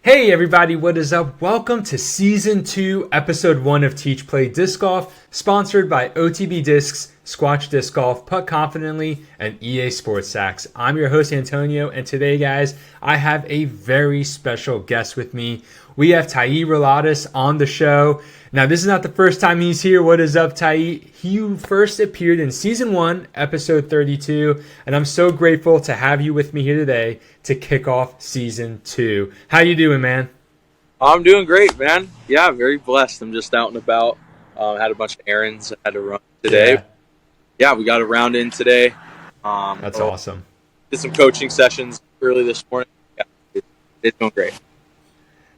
Hey everybody, what is up? Welcome to Season 2, Episode 1 of Teach Play Disc Golf, sponsored by OTB Discs, Squatch Disc Golf, Putt Confidently, and EA Sports Sacks. I'm your host Antonio, and today guys, I have a very special guest with me. We have Tai Relatus on the show. Now this is not the first time he's here. What is up, Tai? He first appeared in Season 1, Episode 32, and I'm so grateful to have you with me here today to kick off Season 2. How you doing, man? I'm doing great, man. Yeah, very blessed. I'm just out and about. Had a bunch of errands I had to run today. Yeah, we got a round in today. That's awesome. Did some coaching sessions early this morning. Yeah, it's doing great.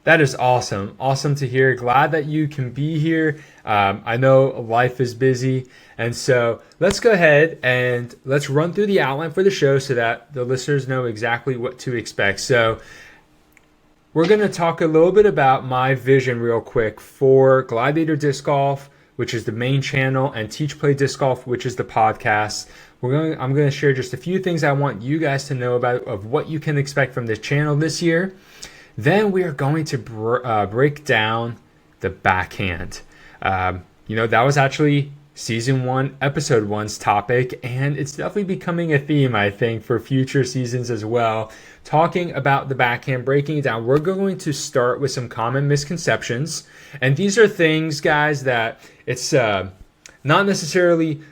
That is awesome. Awesome to hear. Glad that you can be here. I know life is busy. And so let's go ahead and let's run through the outline for the show so that the listeners know exactly what to expect. So we're going to talk a little bit about my vision real quick for Gladiator Disc Golf, which is the main channel, and Teach Play Disc Golf, which is the podcast. I'm going to share just a few things I want you guys to know about of what you can expect from this channel this year. Then we are going to break down the backhand. That was actually Season 1, Episode 1's topic, and it's definitely becoming a theme, I think, for future seasons as well. Talking about the backhand, breaking it down. We're going to start with some common misconceptions, and these are things, guys, that it's not necessarily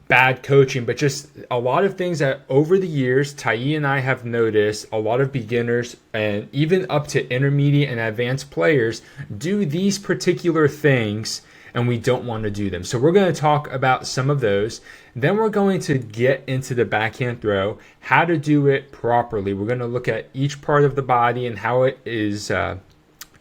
bad coaching, but just a lot of things that over the years, Tai and I have noticed a lot of beginners and even up to intermediate and advanced players do these particular things, and we don't want to do them. So we're going to talk about some of those. Then we're going to get into the backhand throw, how to do it properly. We're going to look at each part of the body and how it is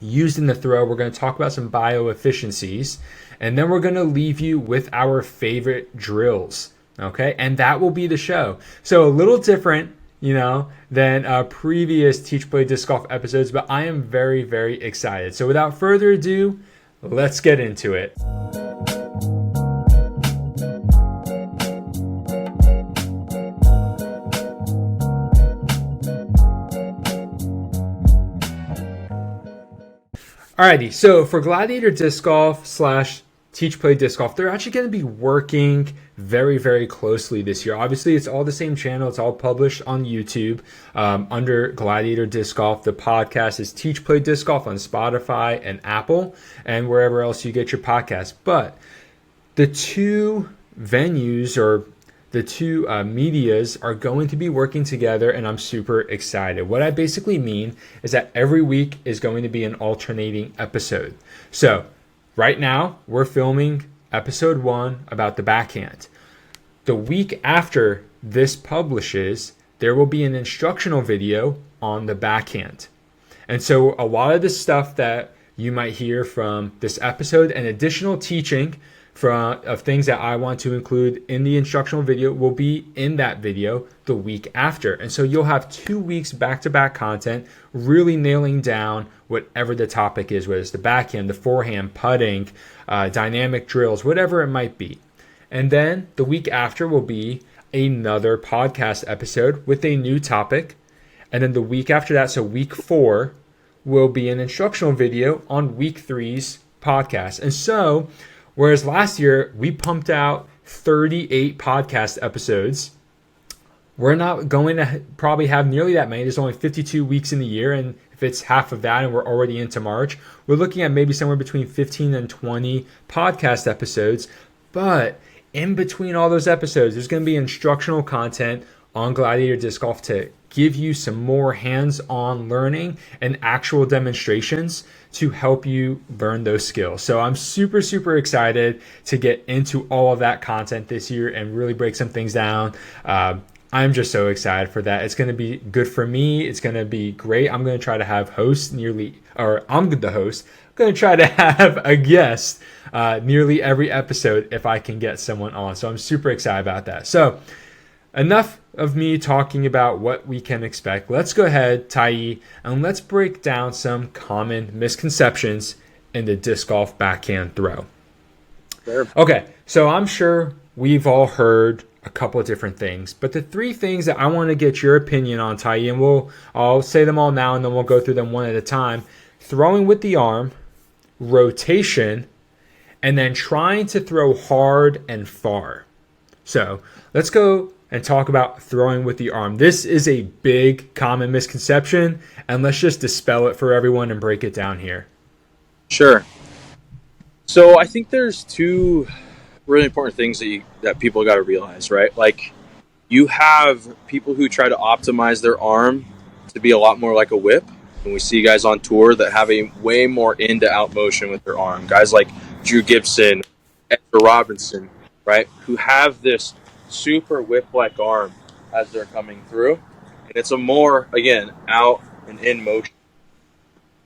used in the throw. We're going to talk about some bioefficiencies. And then we're going to leave you with our favorite drills, okay? And that will be the show. So a little different, than previous Teach Play Disc Golf episodes, but I am very, very excited. So without further ado, let's get into it. Alrighty, so for Gladiator Disc Golf / Teach Play Disc Golf, they're actually going to be working very, very closely this year. Obviously, it's all the same channel. It's all published on YouTube under Gladiator Disc Golf. The podcast is Teach Play Disc Golf on Spotify and Apple and wherever else you get your podcast. But the two venues or the two medias are going to be working together, and I'm super excited. What I basically mean is that every week is going to be an alternating episode. So right now, we're filming Episode 1 about the backhand. The week after this publishes, there will be an instructional video on the backhand. And so a lot of the stuff that you might hear from this episode and additional teaching of things that I want to include in the instructional video will be in that video the week after. And so you'll have 2 weeks back-to-back content, really nailing down whatever the topic is, whether it's the backhand, the forehand, putting, dynamic drills, whatever it might be. And then the week after will be another podcast episode with a new topic. And then the week after that, so week 4, will be an instructional video on week 3's podcast. And so whereas last year we pumped out 38 podcast episodes, we're not going to probably have nearly that many. There's only 52 weeks in the year, and if it's half of that and we're already into March, we're looking at maybe somewhere between 15 and 20 podcast episodes. But in between all those episodes, there's going to be instructional content on Gladiator Disc Golf to give you some more hands-on learning and actual demonstrations to help you learn those skills. So I'm super, super excited to get into all of that content this year and really break some things down. I'm just so excited for that. It's going to be good for me. It's going to be great. I'm going to try to have hosts I'm the host. I'm going to try to have a guest nearly every episode if I can get someone on. So I'm super excited about that. So enough of me talking about what we can expect. Let's go ahead, Tai, and let's break down some common misconceptions in the disc golf backhand throw. Sure. Okay, so I'm sure we've all heard a couple of different things. But the three things that I want to get your opinion on, Tai, and I'll say them all now and then we'll go through them one at a time. Throwing with the arm, rotation, and then trying to throw hard and far. So let's go and talk about throwing with the arm. This is a big common misconception, and let's just dispel it for everyone and break it down here. Sure. So I think there's two really important things that people got to realize, right? Like, you have people who try to optimize their arm to be a lot more like a whip. And we see guys on tour that have a way more in to out motion with their arm. Guys like Drew Gibson, Edgar Robinson, right? Who have this super whip-like arm as they're coming through. And it's a more, again, out and in motion.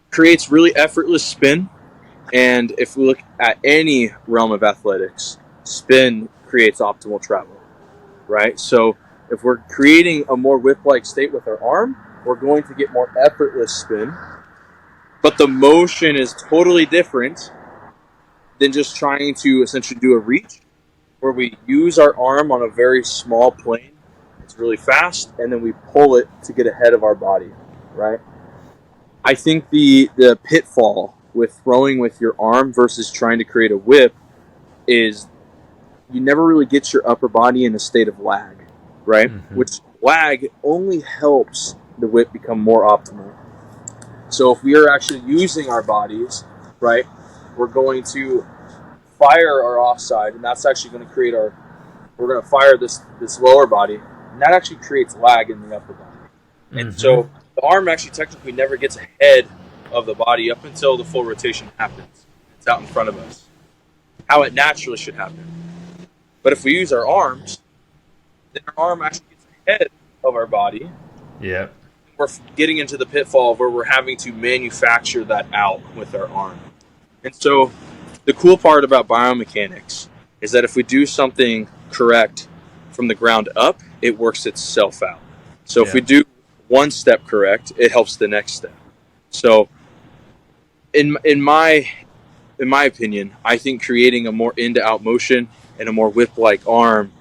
Creates really effortless spin. And if we look at any realm of athletics, spin creates optimal travel, right? So if we're creating a more whip-like state with our arm, we're going to get more effortless spin. But the motion is totally different than just trying to essentially do a reach, where we use our arm on a very small plane. It's really fast, and then we pull it to get ahead of our body, right? I think the pitfall with throwing with your arm versus trying to create a whip is you never really get your upper body in a state of lag, right? Mm-hmm. Which lag only helps the whip become more optimal. So if we are actually using our bodies, right, we're going to fire our offside, and that's actually going to create we're going to fire this lower body, and that actually creates lag in the upper body. Mm-hmm. And so the arm actually technically never gets ahead of the body up until the full rotation happens. It's out in front of us. How it naturally should happen. But if we use our arms, then our arm actually gets ahead of our body. Yeah. We're getting into the pitfall where we're having to manufacture that out with our arm. And so the cool part about biomechanics is that if we do something correct from the ground up, it works itself out. So if we do one step correct, it helps the next step. So in my opinion, I think creating a more in to out motion and a more whip-like arm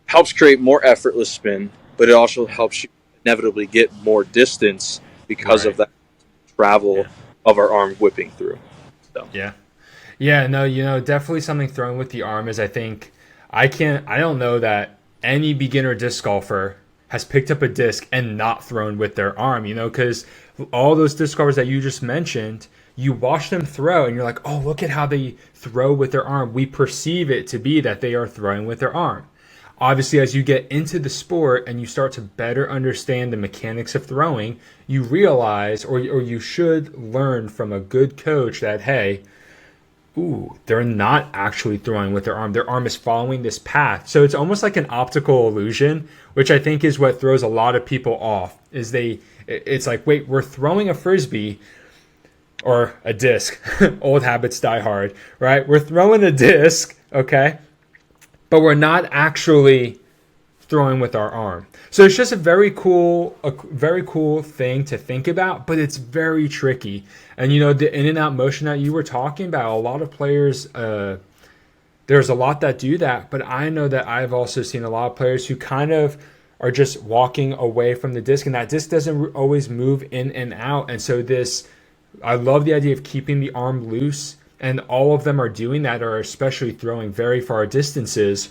helps create more effortless spin, but it also helps you inevitably get more distance because of that travel of our arm whipping through. So. No, definitely something thrown with the arm is, I think, I don't know that any beginner disc golfer has picked up a disc and not thrown with their arm, because all those disc golfers that you just mentioned, you watch them throw and you're like, oh, look at how they throw with their arm. We perceive it to be that they are throwing with their arm. Obviously, as you get into the sport and you start to better understand the mechanics of throwing, you realize, or you should learn from a good coach that, hey, they're not actually throwing with their arm. Their arm is following this path. So it's almost like an optical illusion, which I think is what throws a lot of people off. It's like, wait, we're throwing a Frisbee or a disc. Old habits die hard, right? We're throwing a disc, okay? But we're not actually throwing with our arm. So it's just a very cool thing to think about, but it's very tricky. And the in and out motion that you were talking about, a lot of players, there's a lot that do that, but I know that I've also seen a lot of players who kind of are just walking away from the disc, and that disc doesn't always move in and out. And so I love the idea of keeping the arm loose, and all of them are doing that, or especially throwing very far distances,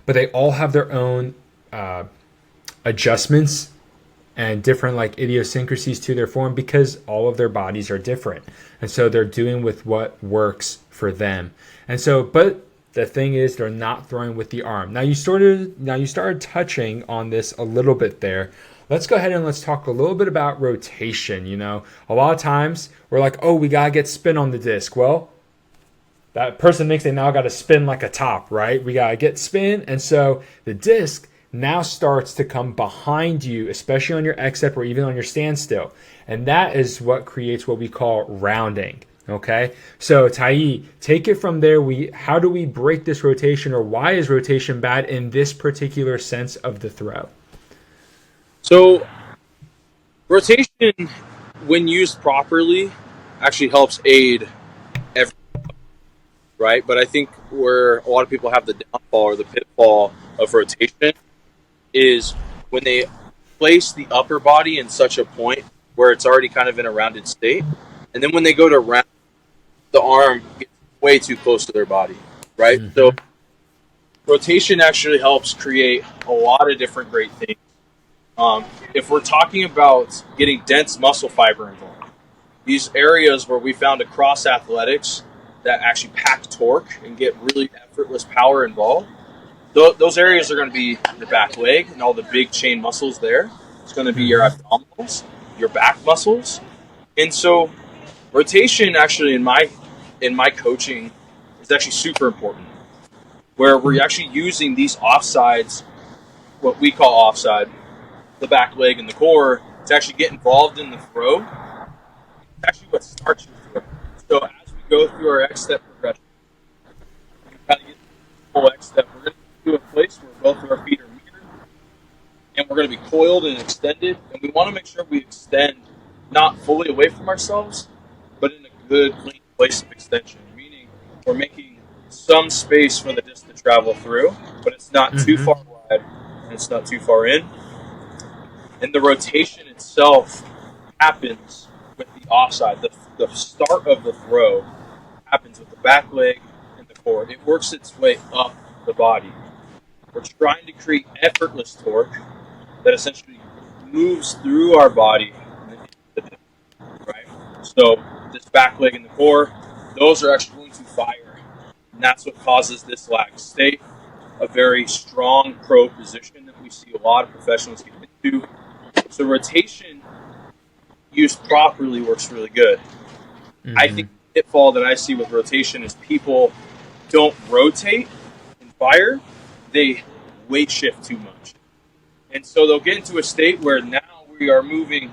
but they all have their own adjustments and different idiosyncrasies to their form because all of their bodies are different. And so they're doing with what works for them. And so, but the thing is, they're not throwing with the arm. Now you started touching on this a little bit there. Let's go ahead and let's talk a little bit about rotation. A lot of times we're like, oh, we got to get spin on the disc. Well, that person thinks they now got to spin like a top, right? We got to get spin. And so the disc now starts to come behind you, especially on your X-step or even on your standstill. And that is what creates what we call rounding. Okay, so Tai, take it from there. How do we break this rotation, or why is rotation bad in this particular sense of the throw? So rotation, when used properly, actually helps aid everyone, right? But I think where a lot of people have the downfall or the pitfall of rotation is when they place the upper body in such a point where it's already kind of in a rounded state, and then when they go to round, the arm gets way too close to their body, right? So Mm-hmm. rotation actually helps create a lot of different great things. If we're talking about getting dense muscle fiber involved, these areas where we found across athletics that actually pack torque and get really effortless power involved, those areas are going to be your back leg and all the big chain muscles there. It's going to be your Mm-hmm. abdominals, your back muscles, and so rotation actually in my coaching is actually super important. Where we're actually using these offsides, what we call offside, the back leg and the core, to actually get involved in the throw. It's actually what starts your throw. So as we go through our X step progression, we kind of get the full X step. We're going to do a place where both of our feet are mirrored, and we're going to be coiled and extended. And we want to make sure we extend not fully away from ourselves, but in a good, clean place of extension. Meaning we're making some space for the disc to travel through, but it's not too Mm-hmm. far wide and it's not too far in. And the rotation itself happens with the offside. The start of the throw happens with the back leg and the core. It works its way up the body. We're trying to create effortless torque that essentially moves through our body, right? So this back leg and the core, those are actually going to fire. And that's what causes this lag state, a very strong pro position that we see a lot of professionals get into. So rotation used properly works really good. I Mm-hmm. think the pitfall that I see with rotation is people don't rotate and fire, they weight shift too much. And so they'll get into a state where now we are moving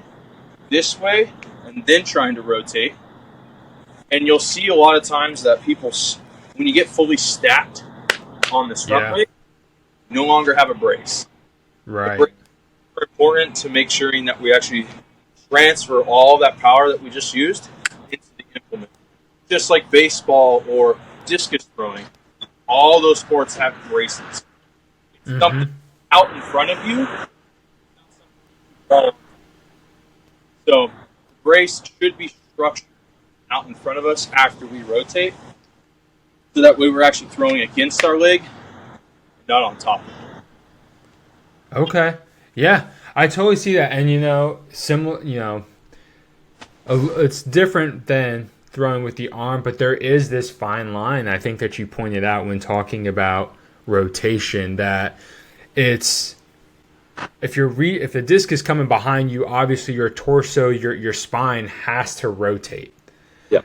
this way and then trying to rotate. And you'll see a lot of times that people, when you get fully stacked on this front Yeah. leg, no longer have a brace. The Right. brace is important to make sure that we actually transfer all that power that we just used into the implement. Just like baseball or discus throwing, all those sports have braces. It's Mm-hmm. something out in front of you. So the brace should be structured out in front of us after we rotate, so that way we're actually throwing against our leg, not on top of it. Okay. Yeah, I totally see that, and similar. It's different than throwing with the arm, but there is this fine line. I think that you pointed out when talking about rotation that it's if the disc is coming behind you, obviously your torso, your spine has to rotate. Yeah.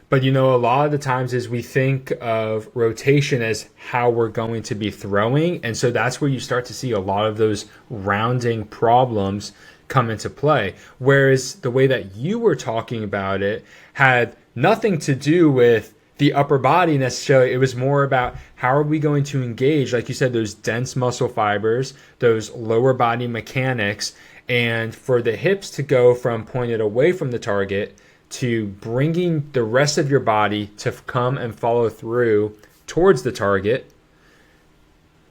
But a lot of the times is we think of rotation as how we're going to be throwing, and so that's where you start to see a lot of those rounding problems come into play. Whereas the way that you were talking about it had nothing to do with the upper body necessarily. It was more about how are we going to engage, like you said, those dense muscle fibers, those lower body mechanics, and for the hips to go from pointed away from the target to bringing the rest of your body to come and follow through towards the target.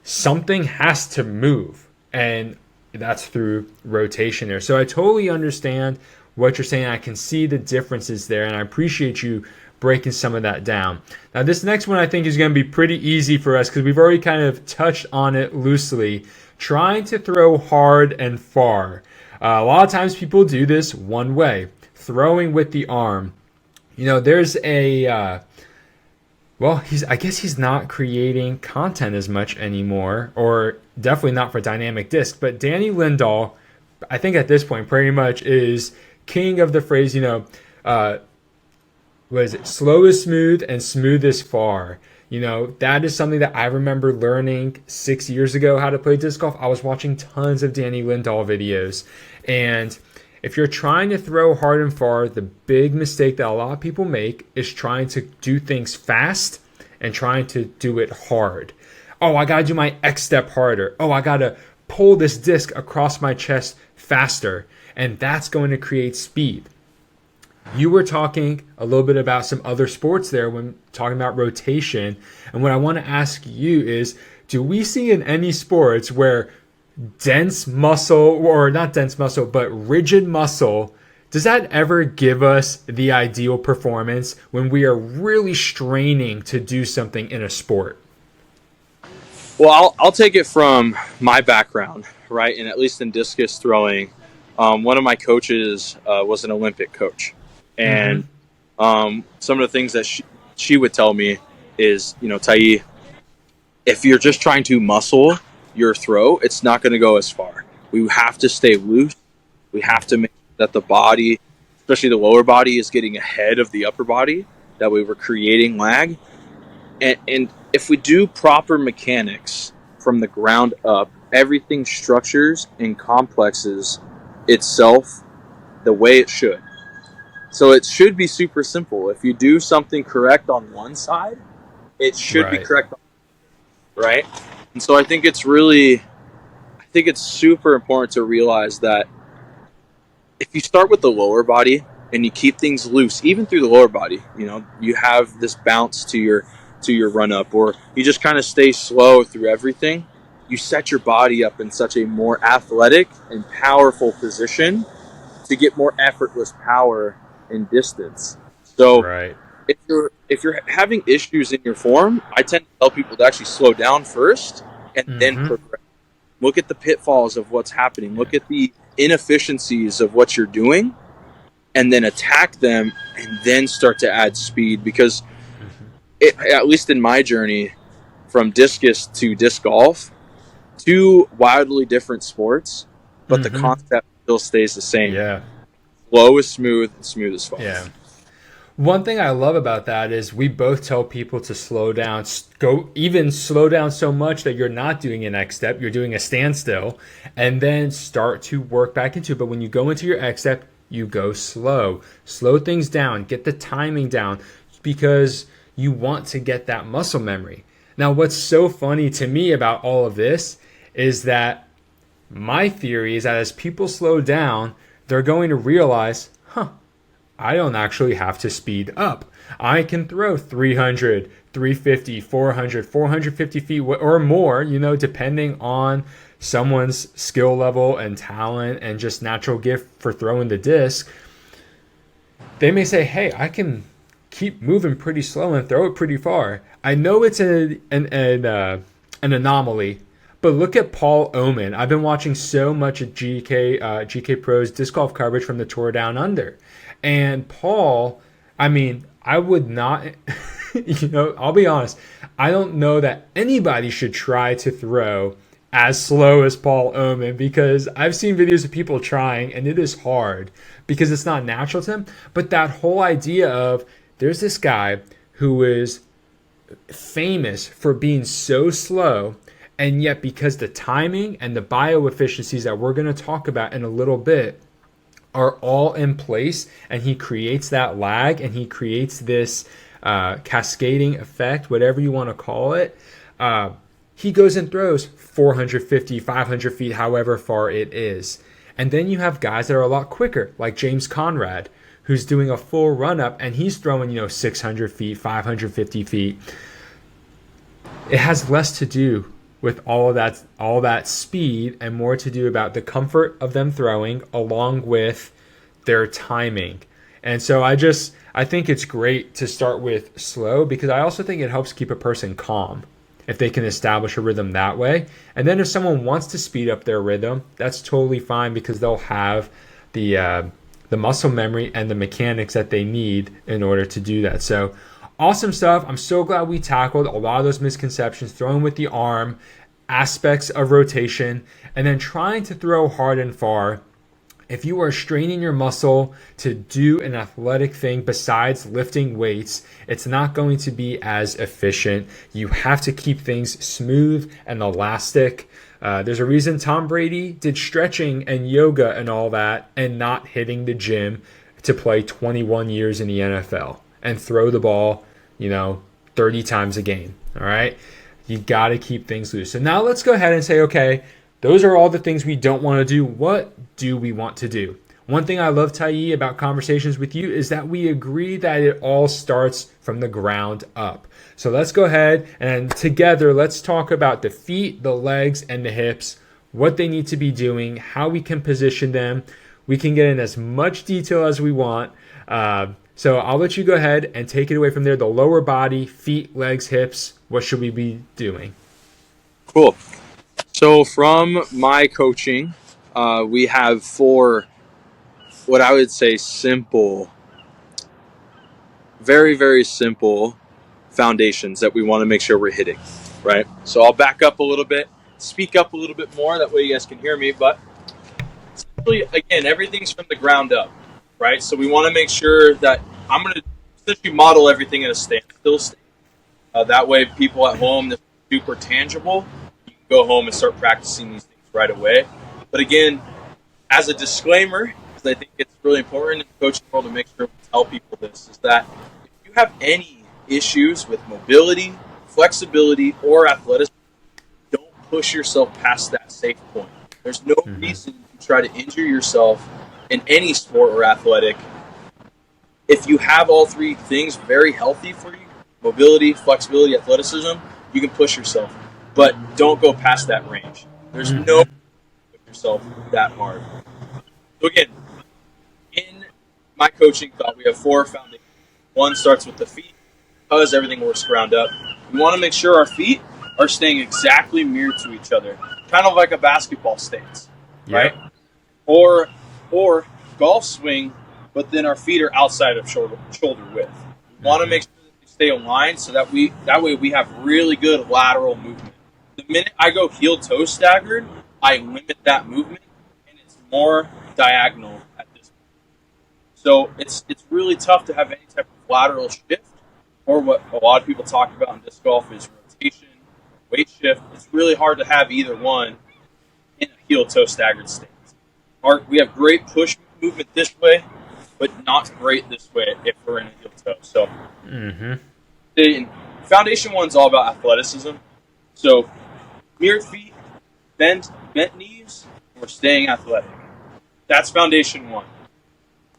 Something has to move, and that's through rotation there. So I totally understand what you're saying. I can see the differences there, and I appreciate you breaking some of that down. Now, this next one I think is going to be pretty easy for us because we've already kind of touched on it loosely. Trying to throw hard and far. A lot of times people do this one way, throwing with the arm. There's a I guess he's not creating content as much anymore, or definitely not for Dynamic Disc. But Danny Lindahl, I think at this point, pretty much is king of the phrase, was it slow is smooth and smooth is far. That is something that I remember learning 6 years ago how to play disc golf. I was watching tons of Danny Lindahl videos. And if you're trying to throw hard and far, the big mistake that a lot of people make is trying to do things fast and trying to do it hard. Oh, I got to do my X step harder. Oh, I got to pull this disc across my chest faster. And that's going to create speed. You were talking a little bit about some other sports there when talking about rotation. And what I want to ask you is, do we see in any sports where dense muscle, or not dense muscle, but rigid muscle, does that ever give us the ideal performance when we are really straining to do something in a sport? Well, I'll take it from my background, right? And at least in discus throwing, one of my coaches was an Olympic coach. And some of the things that she would tell me is, Tai, if you're just trying to muscle your throw, it's not going to go as far. We have to stay loose. We have to make sure that the body, especially the lower body, is getting ahead of the upper body. That way we're creating lag. And if we do proper mechanics from the ground up, everything structures and complexes itself the way it should. So it should be super simple. If you do something correct on one side, it should be correct on the other, right? And so I think it's super important to realize that if you start with the lower body and you keep things loose, even through the lower body, you have this bounce to your run up, or you just kind of stay slow through everything, you set your body up in such a more athletic and powerful position to get more effortless power and distance. So if you're having issues in your form, I tend to tell people to actually slow down first and then progress. Look at the pitfalls of what's happening. Look at the inefficiencies of what you're doing, and then attack them, and then start to add speed. Because at least in my journey from discus to disc golf, two wildly different sports, but the concept still stays the same. Yeah. Slow is smooth, and smooth is fast. Yeah. One thing I love about that is we both tell people to slow down, slow down so much that you're not doing an X step, you're doing a standstill, and then start to work back into it. But when you go into your X step, you go slow things down, get the timing down, because you want to get that muscle memory. Now, what's so funny to me about all of this is that my theory is that as people slow down, they're going to realize, I don't actually have to speed up. I can throw 300, 350, 400, 450 feet or more, depending on someone's skill level and talent and just natural gift for throwing the disc. They may say, hey, I can keep moving pretty slow and throw it pretty far. I know it's an anomaly, but look at Paul Oman. I've been watching so much of GK Pro's disc golf coverage from the Tour Down Under. And Paul, I would not, I'll be honest, I don't know that anybody should try to throw as slow as Paul Oman, because I've seen videos of people trying, and it is hard because it's not natural to him. But that whole idea of there's this guy who is famous for being so slow, and yet because the timing and the bioefficiencies that we're going to talk about in a little bit are all in place, and he creates that lag, and he creates this cascading effect, whatever you want to call it. He goes and throws 450, 500 feet, however far it is. And then you have guys that are a lot quicker, like James Conrad, who's doing a full run up, and he's throwing, 600 feet, 550 feet. It has less to do with all that speed, and more to do about the comfort of them throwing along with their timing. And so I think it's great to start with slow, because I also think it helps keep a person calm if they can establish a rhythm that way. And then if someone wants to speed up their rhythm, that's totally fine, because they'll have the muscle memory and the mechanics that they need in order to do that. So awesome stuff. I'm so glad we tackled a lot of those misconceptions, throwing with the arm, aspects of rotation, and then trying to throw hard and far. If you are straining your muscle to do an athletic thing besides lifting weights, it's not going to be as efficient. You have to keep things smooth and elastic. There's a reason Tom Brady did stretching and yoga and all that, and not hitting the gym to play 21 years in the NFL and throw the ball, 30 times a game. All right. You got to keep things loose. So now let's go ahead and say, okay, those are all the things we don't want to do. What do we want to do? One thing I love, Tayi, about conversations with you is that we agree that it all starts from the ground up. So let's go ahead and together, let's talk about the feet, the legs, and the hips, what they need to be doing, how we can position them. We can get in as much detail as we want. So I'll let you go ahead and take it away from there. The lower body, feet, legs, hips, what should we be doing? Cool. So from my coaching, we have 4, what I would say, simple, very, very simple foundations that we want to make sure we're hitting, right? So I'll back up a little bit, speak up a little bit more, that way you guys can hear me, but essentially, again, everything's from the ground up, right? So we want to make sure that I'm going to essentially model everything at a standstill state. That way, people at home, this is super tangible. You can go home and start practicing these things right away. But again, as a disclaimer, because I think it's really important in the coaching world to make sure we tell people this, is that if you have any issues with mobility, flexibility, or athleticism, don't push yourself past that safe point. There's no reason to try to injure yourself in any sport or athletic. If you have all 3 things very healthy for you, mobility, flexibility, athleticism, you can push yourself. But don't go past that range. There's no push yourself that hard. So again, in my coaching thought, we have 4 foundations. One starts with the feet, because everything works ground up. We want to make sure our feet are staying exactly mirrored to each other, kind of like a basketball stance, right? Or golf swing, but then our feet are outside of shoulder width. We want to make sure that they stay aligned so that way we have really good lateral movement. The minute I go heel-toe staggered, I limit that movement, and it's more diagonal at this point. So it's really tough to have any type of lateral shift, or what a lot of people talk about in disc golf is rotation, weight shift. It's really hard to have either one in a heel-toe staggered stance. We have great push movement this way, but not great this way if we're in a heel-toe. So foundation 1 is all about athleticism. So mirrored feet, bent knees, we're staying athletic. That's foundation 1.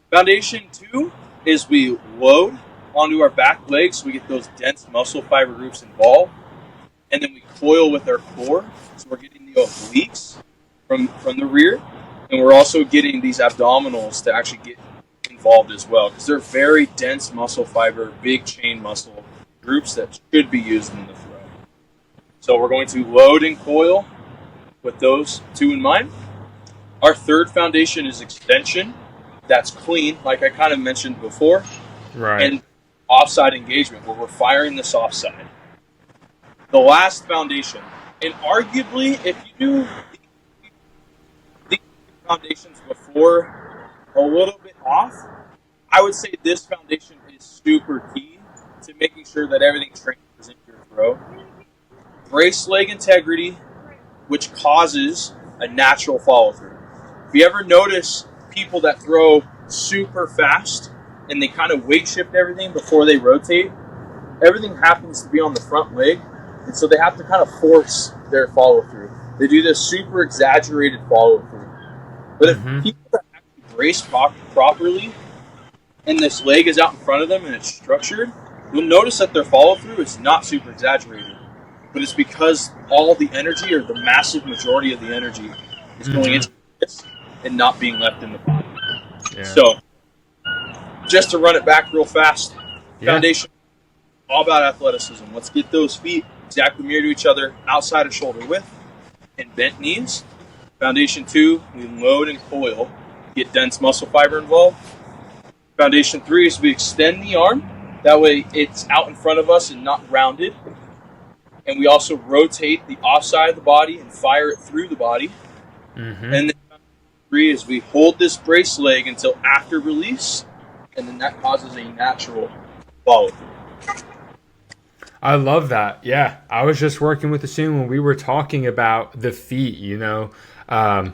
Foundation 2 is we load onto our back legs so we get those dense muscle fiber groups involved. And then we coil with our core, so we're getting the obliques from the rear. And we're also getting these abdominals to actually get involved as well, because they're very dense muscle fiber, big chain muscle groups that should be used in the throw. So we're going to load and coil with those 2 in mind. Our 3rd foundation is extension. That's clean, like I kind of mentioned before. Right. And offside engagement, where we're firing this offside. The last foundation, and arguably, if you do these foundations before a little bit off, I would say this foundation is super key to making sure that everything transfers into your throw. Brace leg integrity, which causes a natural follow-through. If you ever notice people that throw super fast and they kind of weight shift everything before they rotate, everything happens to be on the front leg, and so they have to kind of force their follow-through. They do this super exaggerated follow-through. But if people that actually brace properly and this leg is out in front of them and it's structured, you'll notice that their follow-through is not super exaggerated. But it's because all the energy, or the massive majority of the energy, is going into this and not being left in the body. Yeah. So, just to run it back real fast, foundation, all about athleticism. Let's get those feet exactly mirror to each other, outside of shoulder width, and bent knees. Foundation 2, we load and coil, get dense muscle fiber involved. Foundation 3 is we extend the arm. That way it's out in front of us and not rounded. And we also rotate the offside of the body and fire it through the body. And then foundation 3 is we hold this brace leg until after release, and then that causes a natural follow-through. I love that. Yeah, I was just working with Asun when we were talking about the feet, how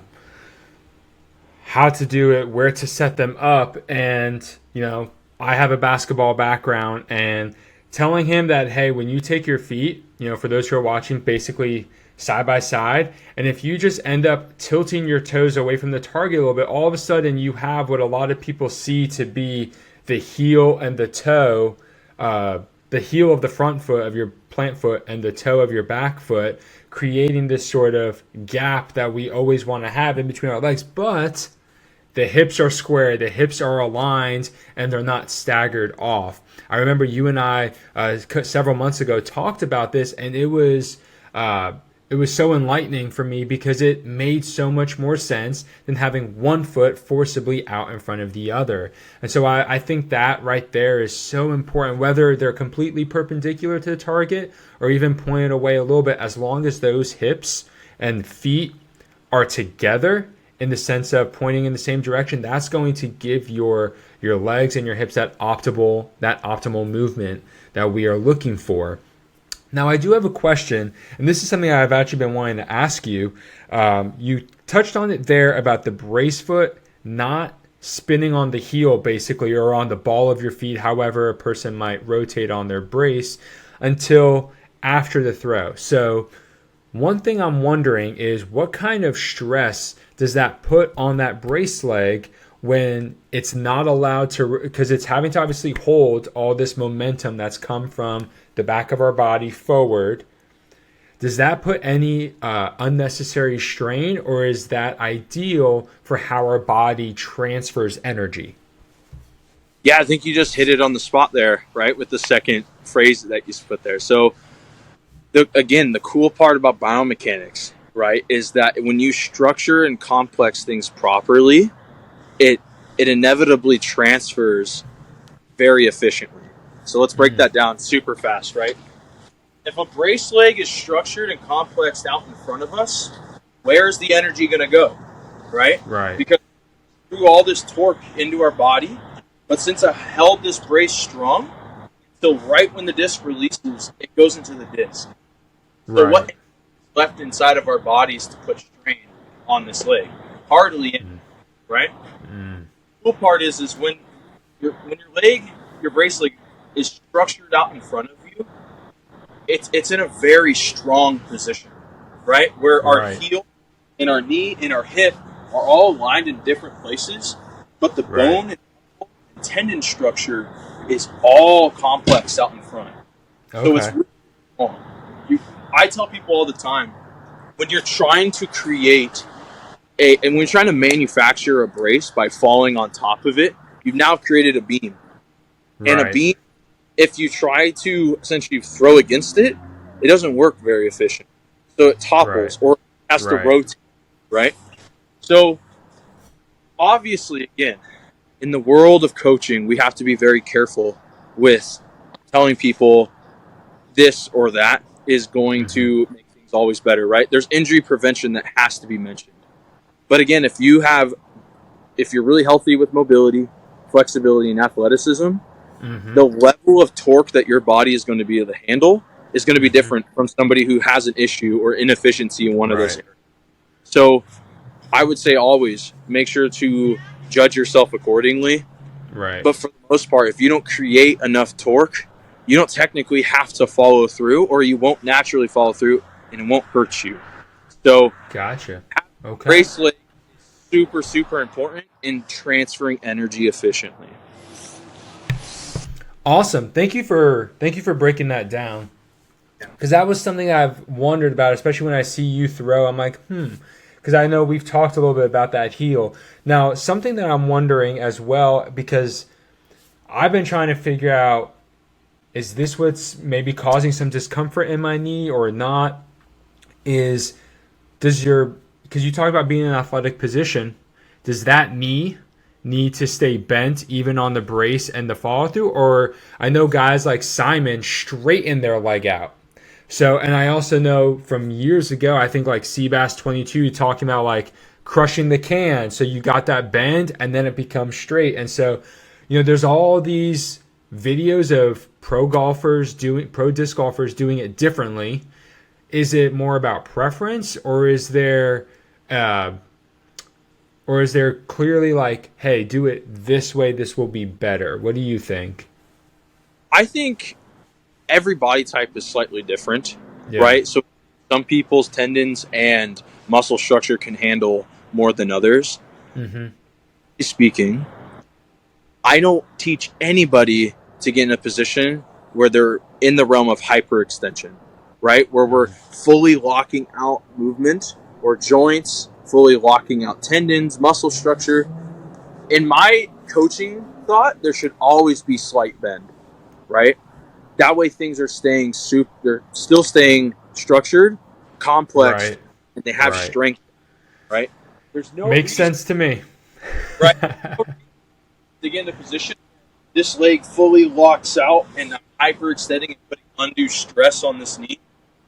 to do it, where to set them up. And, I have a basketball background, and telling him that, hey, when you take your feet, for those who are watching, basically side by side. And if you just end up tilting your toes away from the target a little bit, all of a sudden you have what a lot of people see to be the heel and the toe, the heel of the front foot of your plant foot and the toe of your back foot, creating this sort of gap that we always want to have in between our legs. But the hips are square, the hips are aligned, and they're not staggered off. I remember you and I several months ago talked about this, and it was so enlightening for me because it made so much more sense than having one foot forcibly out in front of the other. And so I think that right there is so important, whether they're completely perpendicular to the target or even pointed away a little bit, as long as those hips and feet are together in the sense of pointing in the same direction, that's going to give your legs and your hips that optimal movement that we are looking for. Now, I do have a question, and this is something I've actually been wanting to ask you. You touched on it there about the brace foot not spinning on the heel, basically, or on the ball of your feet, however a person might rotate on their brace, until after the throw. So one thing I'm wondering is, what kind of stress does that put on that brace leg when it's not allowed to, because it's having to obviously hold all this momentum that's come from the back of our body forward? Does that put any unnecessary strain, or is that ideal for how our body transfers energy? Yeah, I think you just hit it on the spot there, right, with the second phrase that you put there. So, the cool part about biomechanics, right, is that when you structure and complex things properly, it inevitably transfers very efficiently. So let's break that down super fast, right? If a brace leg is structured and complexed out in front of us, where is the energy going to go, right? Right. Because through all this torque into our body, but since I held this brace strong, so right when the disc releases, it goes into the disc. So Right. what is left inside of our bodies to put strain on this leg? Hardly any, right? The cool part is when your leg, your brace leg, is structured out in front of you, it's in a very strong position, right? Where our heel and our knee and our hip are all aligned in different places, but the bone and tendon structure is all complex out in front. Okay. So it's really strong. I tell people all the time, when you're trying to create and when you're trying to manufacture a brace by falling on top of it, you've now created a beam. And a beam, if you try to essentially throw against it, it doesn't work very efficient. So it topples or it has to rotate, right? So obviously, again, in the world of coaching, we have to be very careful with telling people this or that is going to make things always better, right? There's injury prevention that has to be mentioned. But again, if you're really healthy with mobility, flexibility, and athleticism, the level of torque that your body is going to be able to handle is going to be different from somebody who has an issue or inefficiency in one of those areas. So I would say always make sure to judge yourself accordingly. Right. But for the most part, if you don't create enough torque, you don't technically have to follow through, or you won't naturally follow through, and it won't hurt you. So Gotcha. Okay. Brace leg is super, super important in transferring energy efficiently. Awesome. Thank you for breaking that down. Because that was something I've wondered about, especially when I see you throw. I'm like, because I know we've talked a little bit about that heel. Now, something that I'm wondering as well, because I've been trying to figure out, is this what's maybe causing some discomfort in my knee or not? Because you talk about being in an athletic position, does that knee need to stay bent even on the brace and the follow through? Or I know guys like Simon straighten their leg out. So, and I also know from years ago, I think like Seabass 22 talking about like crushing the can. So you got that bend and then it becomes straight. And so, there's all these videos of pro disc golfers doing it differently. Is it more about preference, or is there clearly like, hey, do it this way, this will be better? What do you think? I think every body type is slightly different, right? So Some people's tendons and muscle structure can handle more than others. Mm-hmm. Speaking, I don't teach anybody to get in a position where they're in the realm of hyperextension, right? Where we're fully locking out movement or joints, fully locking out tendons, muscle structure. In my coaching thought, there should always be slight bend, right? That way things are staying they're still staying structured, complex, Right. and they have Right. strength, right? There's no Makes reason, sense to me. right? To get in a position, this leg fully locks out and I'm hyperextending and putting undue stress on this knee.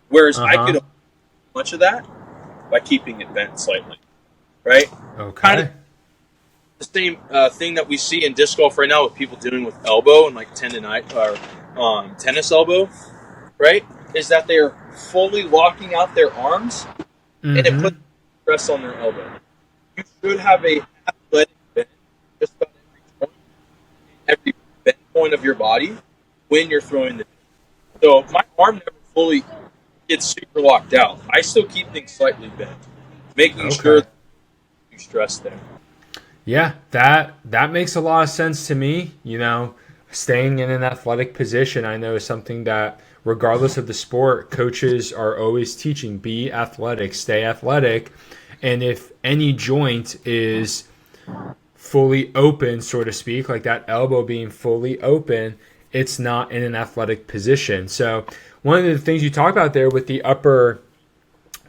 Whereas I could avoid much of that by keeping it bent slightly, right? Okay. Kind of the same thing that we see in disc golf right now with people dealing with elbow and like tendonitis or tennis elbow, right? Is that they're fully locking out their arms and it puts stress on their elbow. You should have a athletic bend just about every bend point of your body when you're throwing the disc. So my arm never fully gets super locked out. I still keep things slightly bent, making sure that you stress there. Yeah, that makes a lot of sense to me. You know, staying in an athletic position, I know is something that, regardless of the sport, coaches are always teaching: be athletic, stay athletic. And if any joint is fully open, so to speak, like that elbow being fully open, it's not in an athletic position. So one of the things you talk about there with the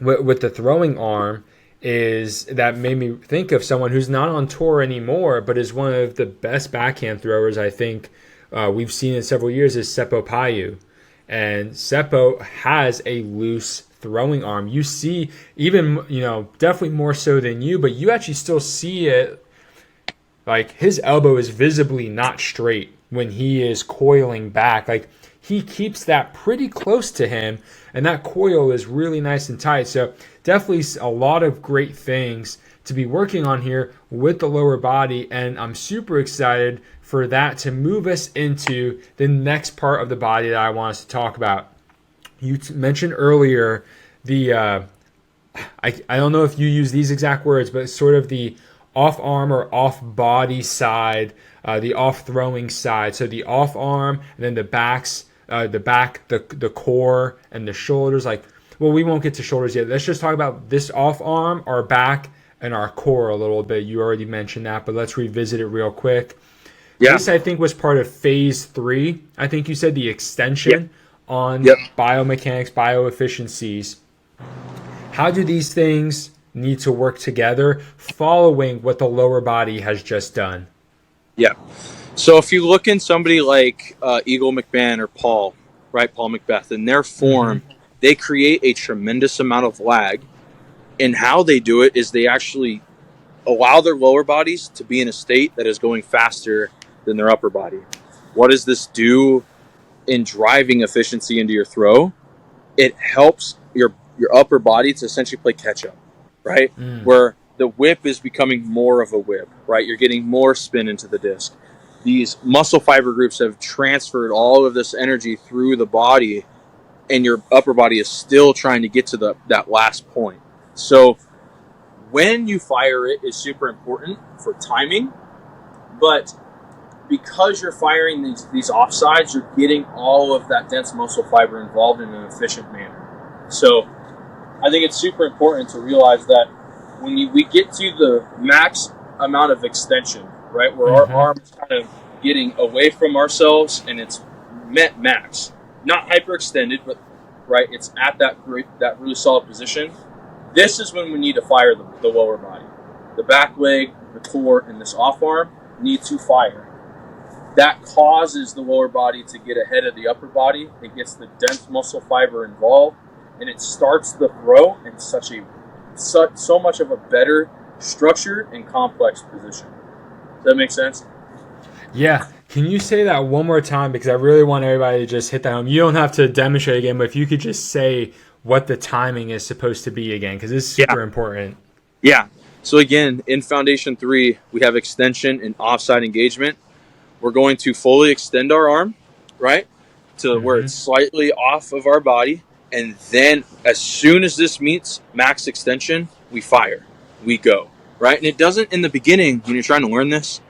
with the throwing arm is that made me think of someone who's not on tour anymore, but is one of the best backhand throwers I think we've seen in several years, is Seppo Payu. And Seppo has a loose throwing arm. You see, even, definitely more so than you, but you actually still see it. Like, his elbow is visibly not straight when he is coiling back. Like, he keeps that pretty close to him, and that coil is really nice and tight. So definitely a lot of great things to be working on here with the lower body, and I'm super excited for that to move us into the next part of the body that I want us to talk about. You mentioned earlier the I don't know if you use these exact words, but it's sort of the off arm or off body side, the off throwing side. So the off arm, and then the backs, the core, and the shoulders. Like, well, we won't get to shoulders yet. Let's just talk about this off arm, our back, and our core a little bit. You already mentioned that, but let's revisit it real quick. Yeah. This, I think, was part of phase 3. I think you said the extension on biomechanics, bioefficiencies. How do these things need to work together following what the lower body has just done? Yeah. So if you look in somebody like Eagle McMahon or Paul McBeth, in their form, they create a tremendous amount of lag. And how they do it is they actually allow their lower bodies to be in a state that is going faster than their upper body. What does this do in driving efficiency into your throw? It helps your upper body to essentially play catch up, right? Where the whip is becoming more of a whip, right? You're getting more spin into the disc. These muscle fiber groups have transferred all of this energy through the body, and your upper body is still trying to get to that last point. So when you fire it is super important for timing, but because you're firing these offsides, you're getting all of that dense muscle fiber involved in an efficient manner. So I think it's super important to realize that when we get to the max amount of extension, right, where our arm is kind of getting away from ourselves and it's met max, not hyperextended, but right, it's at that really solid position. This is when we need to fire the lower body. The back leg, the core, and this off arm need to fire. That causes the lower body to get ahead of the upper body. It gets the dense muscle fiber involved, and it starts the throw in so much of a better structured and complex position. Does that make sense? Yeah. Can you say that one more time? Because I really want everybody to just hit that home. You don't have to demonstrate again, but if you could just say what the timing is supposed to be again, because this is super important. Yeah. So again, in Foundation 3, we have extension and offside engagement. We're going to fully extend our arm, right, to where it's slightly off of our body. And then as soon as this meets max extension, we fire, we go, right? And it doesn't, in the beginning, when you're trying to learn this,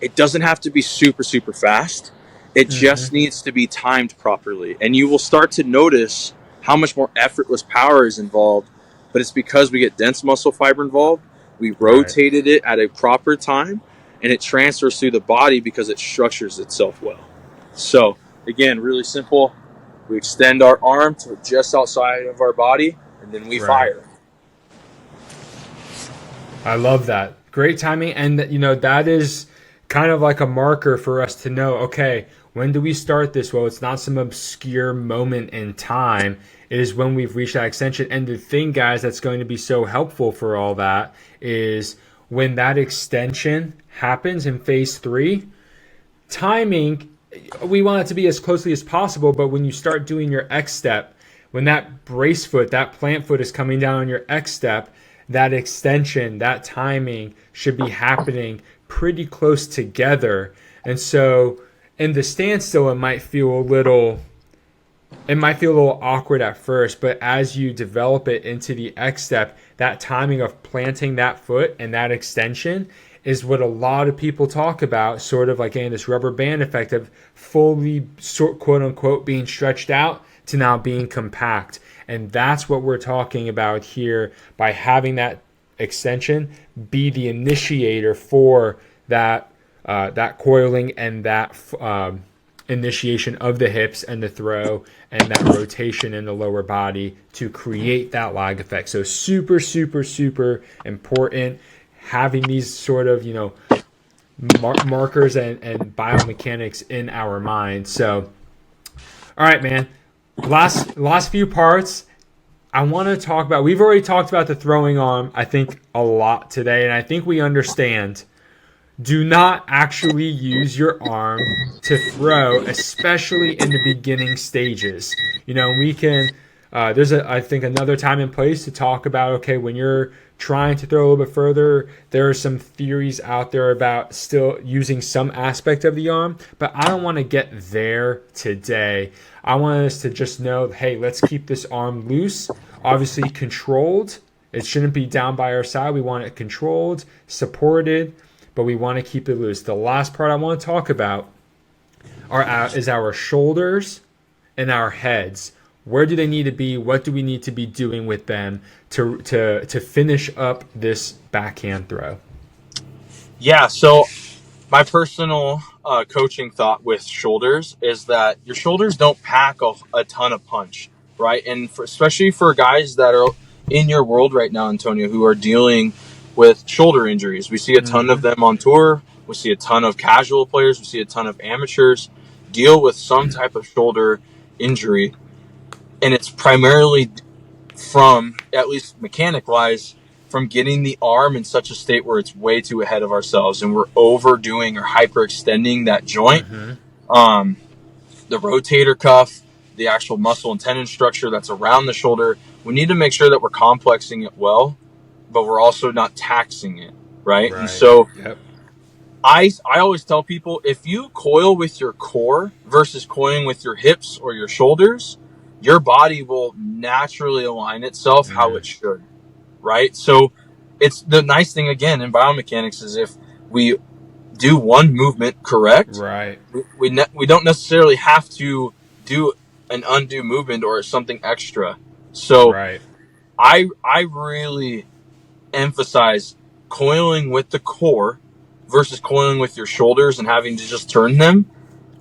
it doesn't have to be super, super fast. It just needs to be timed properly. And you will start to notice how much more effortless power is involved. But it's because we get dense muscle fiber involved. We rotated it at a proper time, and it transfers through the body because it structures itself well. So, again, really simple. We extend our arm to just outside of our body, and then we fire. I love that. Great timing. And, that is kind of like a marker for us to know, okay, when do we start this? Well, it's not some obscure moment in time. It is when we've reached that extension. And the thing, guys, that's going to be so helpful for all that is when that extension happens in phase 3, timing, we want it to be as closely as possible, but when you start doing your X step, when that brace foot, that plant foot is coming down on your X step, that extension, that timing should be happening pretty close together. And so in the standstill, it might feel a little awkward at first, but as you develop it into the X step, that timing of planting that foot and that extension is what a lot of people talk about, sort of like this rubber band effect of fully, quote unquote, being stretched out to now being compact. And that's what we're talking about here by having that extension be the initiator for that coiling and that initiation of the hips and the throw and that rotation in the lower body to create that lag effect. So super, super, super important having these sort of, markers and biomechanics in our mind. So, all right, man. Last few parts I want to talk about. We've already talked about the throwing arm, I think, a lot today, and I think we understand. Do not actually use your arm to throw, especially in the beginning stages. We can. There's I think another time and place to talk about. Okay, when you're trying to throw a little bit further, there are some theories out there about still using some aspect of the arm, but I don't want to get there today. I want us to just know, hey, let's keep this arm loose, obviously controlled. It shouldn't be down by our side. We want it controlled, supported, but we want to keep it loose. The last part I want to talk about is our shoulders and our heads. Where do they need to be? What do we need to be doing with them to finish up this backhand throw? Yeah, so my personal coaching thought with shoulders is that your shoulders don't pack a ton of punch, right? And especially for guys that are in your world right now, Antonio, who are dealing with shoulder injuries. We see a ton of them on tour. We see a ton of casual players. We see a ton of amateurs deal with some type of shoulder injury. And it's primarily from, at least mechanic-wise, from getting the arm in such a state where it's way too ahead of ourselves and we're overdoing or hyperextending that joint. The rotator cuff, the actual muscle and tendon structure that's around the shoulder, we need to make sure that we're complexing it well, but we're also not taxing it, right? And so I always tell people, if you coil with your core versus coiling with your hips or your shoulders, your body will naturally align itself how it should, right? So it's the nice thing, again, in biomechanics is if we do one movement correct, we don't necessarily have to do an undo movement or something extra. So I really emphasize coiling with the core versus coiling with your shoulders and having to just turn them,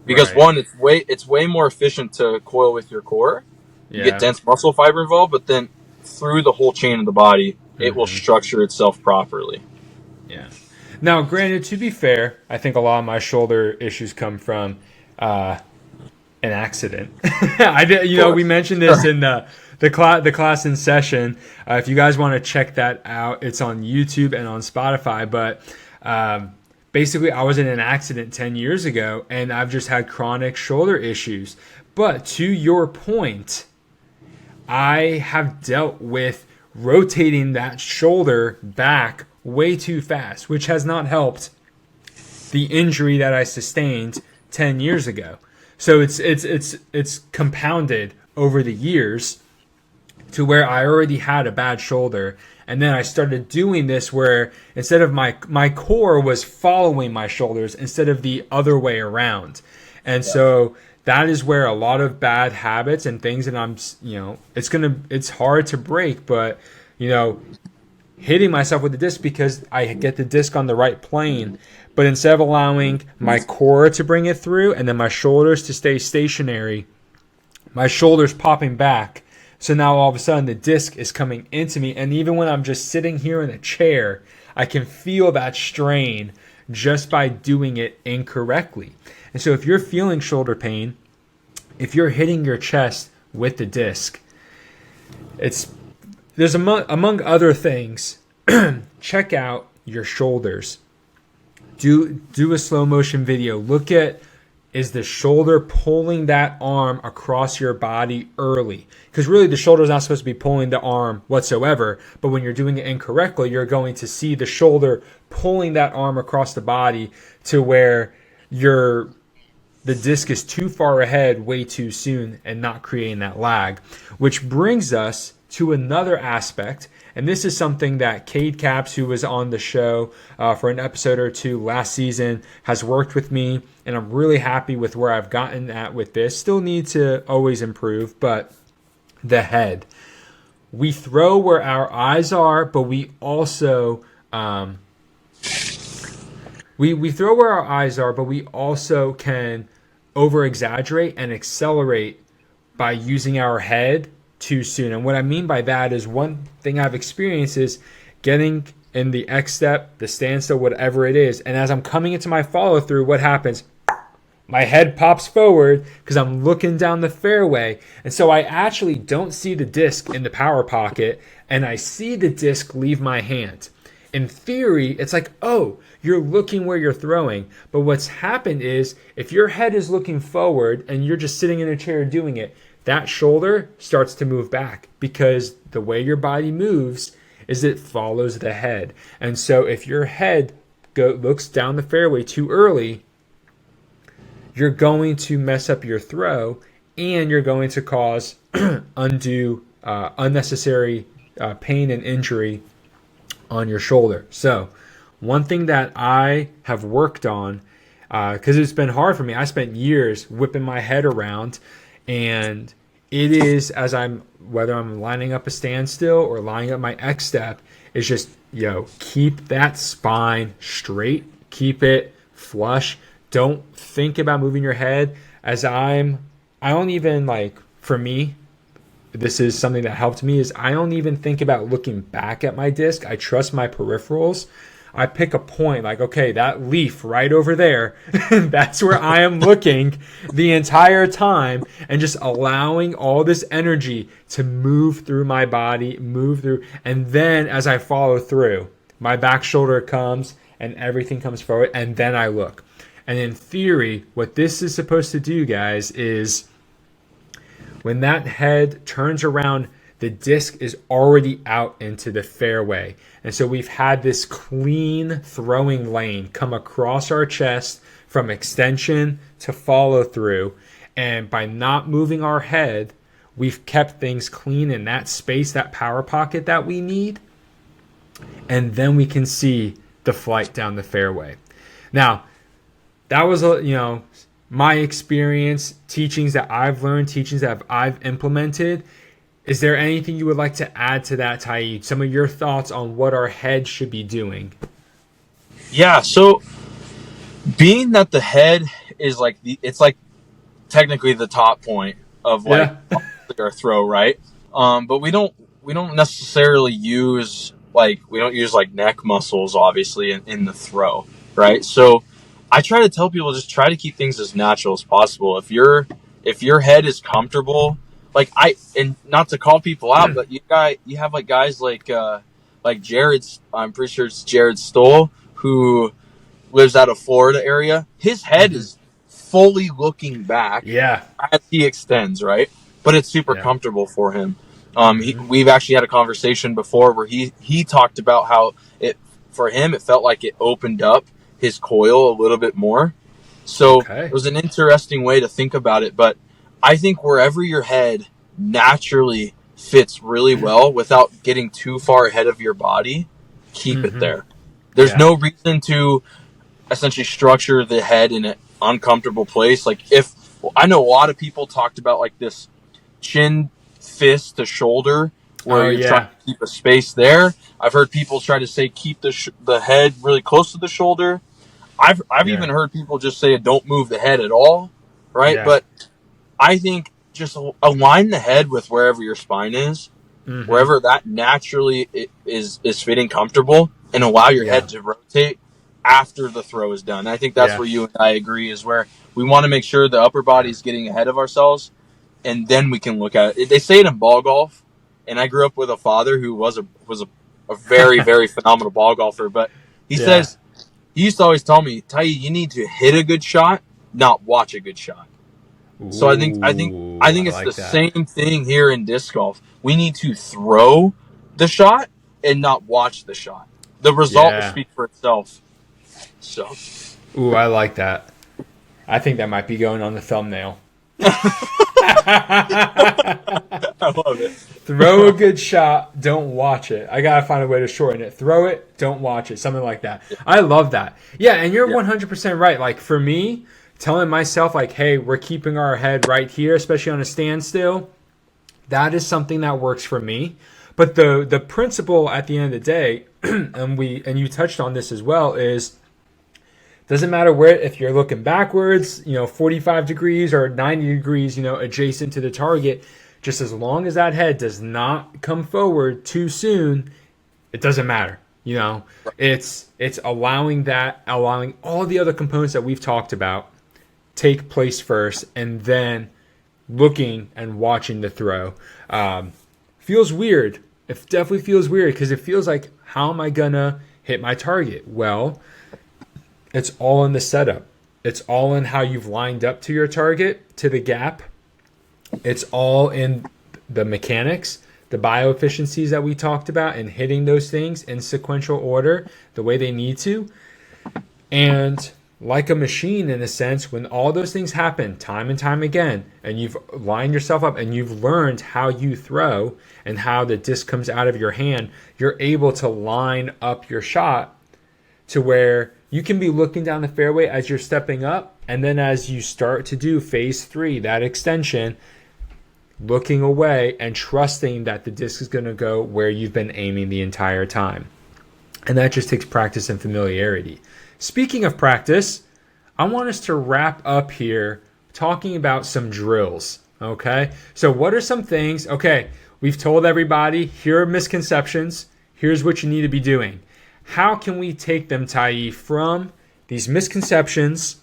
because one, it's way more efficient to coil with your core. You get dense muscle fiber involved, but then through the whole chain of the body, it will structure itself properly. Yeah. Now, granted, to be fair, I think a lot of my shoulder issues come from an accident. We mentioned this in the class in session. If you guys want to check that out, it's on YouTube and on Spotify. But basically, I was in an accident 10 years ago, and I've just had chronic shoulder issues. But to your point, I have dealt with rotating that shoulder back way too fast, which has not helped the injury that I sustained 10 years ago. So it's compounded over the years. to where I already had a bad shoulder. And then I started doing this where instead of my core was following my shoulders instead of the other way around. And so that is where a lot of bad habits and things that I'm, it's hard to break, but, hitting myself with the disc because I get the disc on the right plane. But instead of allowing my core to bring it through and then my shoulders to stay stationary, my shoulders popping back. So now all of a sudden the disc is coming into me. And even when I'm just sitting here in a chair, I can feel that strain just by doing it incorrectly. And so if you're feeling shoulder pain, if you're hitting your chest with the disc, there's among other things, check out your shoulders. Do a slow motion video. Look at, is the shoulder pulling that arm across your body early? Because really the shoulder is not supposed to be pulling the arm whatsoever, but when you're doing it incorrectly, you're going to see the shoulder pulling that arm across the body to where the disc is too far ahead way too soon and not creating that lag. Which brings us to another aspect, and this is something that Cade Caps, who was on the show for an episode or two last season, has worked with me, and I'm really happy with where I've gotten at with this. Still need to always improve, but the head. We throw where our eyes are, but we also we throw where our eyes are, but we also can over-exaggerate and accelerate by using our head too soon. And what I mean by that is one thing I've experienced is getting in the X step, the standstill, whatever it is. And as I'm coming into my follow through, what happens? My head pops forward because I'm looking down the fairway. And so I actually don't see the disc in the power pocket, and I see the disc leave my hand. In theory, it's like, oh, you're looking where you're throwing. But what's happened is if your head is looking forward and you're just sitting in a chair doing it, that shoulder starts to move back because the way your body moves is it follows the head. And so if your head looks down the fairway too early, you're going to mess up your throw and you're going to cause unnecessary pain and injury on your shoulder. So one thing that I have worked on, because it's been hard for me, I spent years whipping my head around. And it is, whether I'm lining up a standstill or lining up my X step, is just, keep that spine straight, keep it flush. Don't think about moving your head. I don't even, for me, this is something that helped me, is I don't even think about looking back at my disc. I trust my peripherals. I pick a point okay, that leaf right over there, that's where I am looking the entire time and just allowing all this energy to move through my body, and then as I follow through, my back shoulder comes and everything comes forward, and then I look. And in theory, what this is supposed to do, guys, is when that head turns around, the disc is already out into the fairway. And so we've had this clean throwing lane come across our chest from extension to follow through. And by not moving our head, we've kept things clean in that space, that power pocket that we need. And then we can see the flight down the fairway. Now, that was, my experience, teachings that I've learned, teachings that I've implemented. Is there anything you would like to add to that, Taib? Some of your thoughts on what our head should be doing? Yeah, so being that the head is it's technically the top point of our throw, right? But we don't necessarily use neck muscles, obviously, in the throw, right? So I try to tell people just try to keep things as natural as possible. If your head is comfortable. And not to call people out, but you have guys like Jared's. I'm pretty sure it's Jared Stoll, who lives out of Florida area. His head is fully looking back, as he extends, right? But it's super comfortable for him. We've actually had a conversation before where he talked about how for him it felt like it opened up his coil a little bit more. So it was an interesting way to think about it, but I think wherever your head naturally fits really well without getting too far ahead of your body, keep it there. There's Yeah. no reason to essentially structure the head in an uncomfortable place. Like I know a lot of people talked about like this chin fist to shoulder where Oh you're trying yeah. to keep a space there. I've heard people try to say keep the head really close to the shoulder. I've Yeah. even heard people just say don't move the head at all, right? Yeah. But I think just align the head with wherever your spine is, wherever that naturally is fitting comfortable, and allow your Yeah. head to rotate after the throw is done. I think that's Yeah. where you and I agree is where we want to make sure the upper body Yeah. is getting ahead of ourselves, and then we can look at it. They say it in ball golf, and I grew up with a father who was a very very phenomenal ball golfer, but he Yeah. says he used to always tell me, Tai, you need to hit a good shot, not watch a good shot. So Ooh, I I think it's the like that. same thing here in disc golf. We need to throw the shot and not watch the shot. The result will Yeah. speak for itself. So Ooh, I like that. I think that might be going on the thumbnail. I love it. Throw a good shot, don't watch it. I gotta find a way to shorten it. Throw it, don't watch it. Something like that. I love that. Yeah, and you're Yeah. 100% right. Like for me, telling myself like, hey, we're keeping our head right here, especially on a standstill, that is something that works for me. But the principle at the end of the day, and you touched on this as well, is doesn't matter where, if you're looking backwards, 45 degrees or 90 degrees, adjacent to the target, just as long as that head does not come forward too soon, it doesn't matter. It's allowing all the other components that we've talked about take place first, and then looking and watching the throw. Feels weird. It definitely feels weird because it feels like, how am I gonna hit my target? Well, it's all in the setup. It's all in how you've lined up to your target, to the gap. It's all in the mechanics, the bioefficiencies that we talked about, and hitting those things in sequential order the way they need to. And like a machine, in a sense, when all those things happen time and time again, and you've lined yourself up and you've learned how you throw and how the disc comes out of your hand, you're able to line up your shot to where you can be looking down the fairway as you're stepping up, and then as you start to do phase 3, that extension, looking away and trusting that the disc is going to go where you've been aiming the entire time. And that just takes practice and familiarity. Speaking of practice, I want us to wrap up here talking about some drills. Okay, so what are some things? Okay, we've told everybody, here are misconceptions, here's what you need to be doing. How can we take them, Tai, from these misconceptions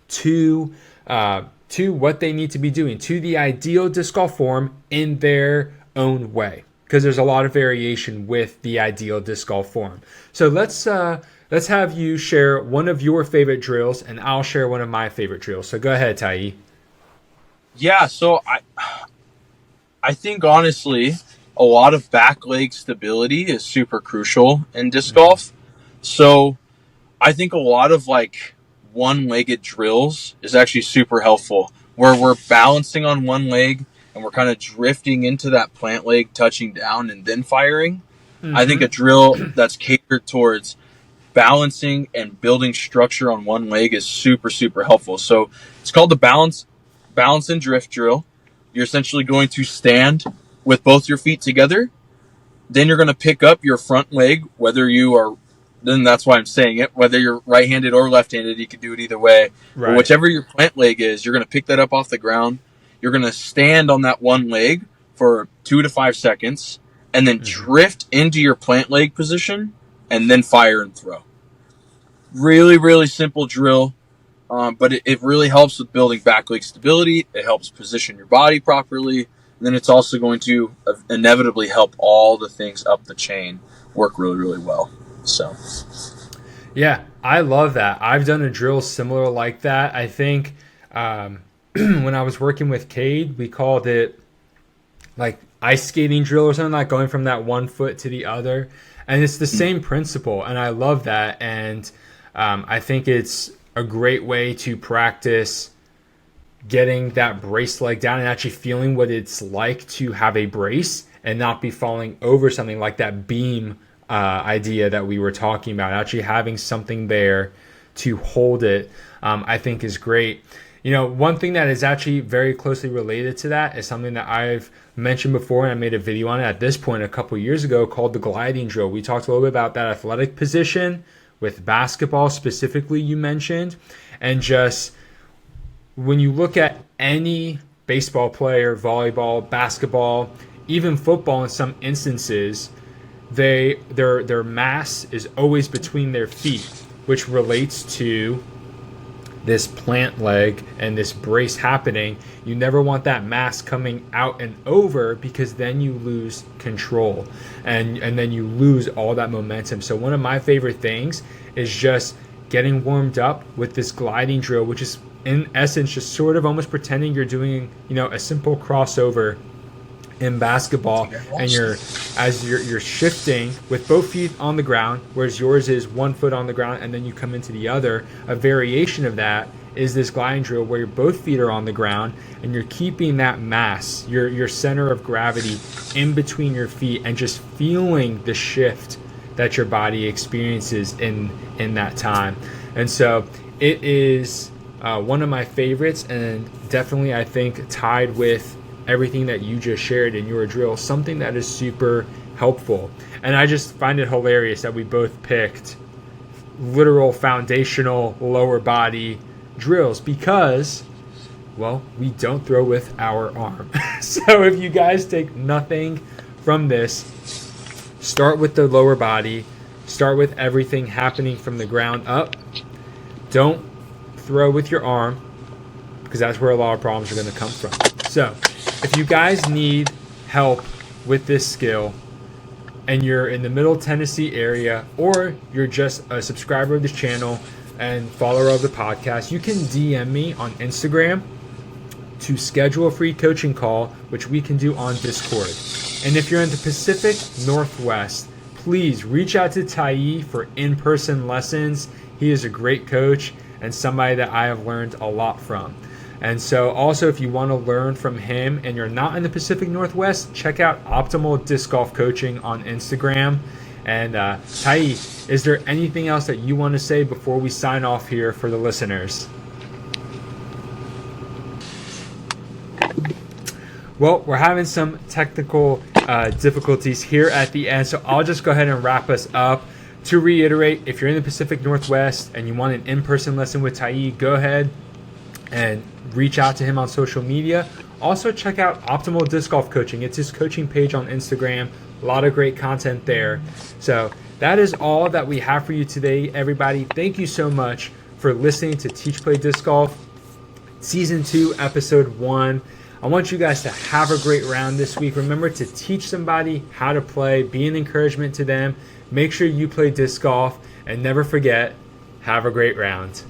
to what they need to be doing, to the ideal disc golf form in their own way? Because there's a lot of variation with the ideal disc golf form. So let's have you share one of your favorite drills, and I'll share one of my favorite drills. So go ahead, Tai. Yeah, so I think honestly, a lot of back leg stability is super crucial in disc golf. So I think a lot of like one-legged drills is actually super helpful, where we're balancing on one leg and we're kind of drifting into that plant leg, touching down and then firing. I think a drill that's catered towards balancing and building structure on one leg is super, super helpful. So it's called the balance and drift drill. You're essentially going to stand with both your feet together. Then you're going to pick up your front leg, then that's why I'm saying it, whether you're right-handed or left-handed, you can do it either way. Right. But whichever your plant leg is, you're going to pick that up off the ground. You're going to stand on that one leg for 2 to 5 seconds and then drift into your plant leg position and then fire and throw. Really, really simple drill. But it really helps with building back leg stability. It helps position your body properly. And then it's also going to inevitably help all the things up the chain work really, really well. So, yeah, I love that. I've done a drill similar like that. I think when I was working with Cade, we called it like ice skating drill or something, like going from that one foot to the other. And it's the same principle. And I love that. And I think it's a great way to practice getting that brace leg down and actually feeling what it's like to have a brace and not be falling over something like that beam idea that we were talking about. Actually having something there to hold it, I think is great. You know, one thing that is actually very closely related to that is something that I've mentioned before, and I made a video on it at this point a couple years ago, called the gliding drill. We talked a little bit about that athletic position with basketball specifically, you mentioned, and just when you look at any baseball player, volleyball, basketball, even football in some instances, their mass is always between their feet, which relates to this plant leg and this brace happening. You never want that mass coming out and over, because then you lose control and then you lose all that momentum. So one of my favorite things is just getting warmed up with this gliding drill, which is in essence just sort of almost pretending you're doing, you know, a simple crossover in basketball, and you're shifting with both feet on the ground, whereas yours is one foot on the ground and then you come into the other. A variation of that is this gliding drill where your both feet are on the ground and you're keeping that mass, your center of gravity, in between your feet, and just feeling the shift that your body experiences in that time. And so it is one of my favorites, and definitely I think tied with everything that you just shared in your drill, something that is super helpful. And I just find it hilarious that we both picked literal foundational lower body drills, because, well, we don't throw with our arm. So if you guys take nothing from this, start with the lower body, start with everything happening from the ground up. Don't throw with your arm, because that's where a lot of problems are going to come from. So if you guys need help with this skill and you're in the Middle Tennessee area, or you're just a subscriber of this channel and follower of the podcast, you can DM me on Instagram to schedule a free coaching call, which we can do on Discord. And if you're in the Pacific Northwest, please reach out to Tai for in-person lessons. He is a great coach and somebody that I have learned a lot from. And so also, if you want to learn from him and you're not in the Pacific Northwest, check out Optimal Disc Golf Coaching on Instagram. And Tai, is there anything else that you want to say before we sign off here for the listeners? Well, we're having some technical difficulties here at the end, so I'll just go ahead and wrap us up. To reiterate, if you're in the Pacific Northwest and you want an in-person lesson with Tai, go ahead and reach out to him on social media. Also, check out Optimal Disc Golf Coaching. It's his coaching page on Instagram. A lot of great content there. So that is all that we have for you today, everybody. Thank you so much for listening to Teach Play Disc Golf Season 2, Episode 1. I want you guys to have a great round this week. Remember to teach somebody how to play. Be an encouragement to them. Make sure you play disc golf. And never forget, have a great round.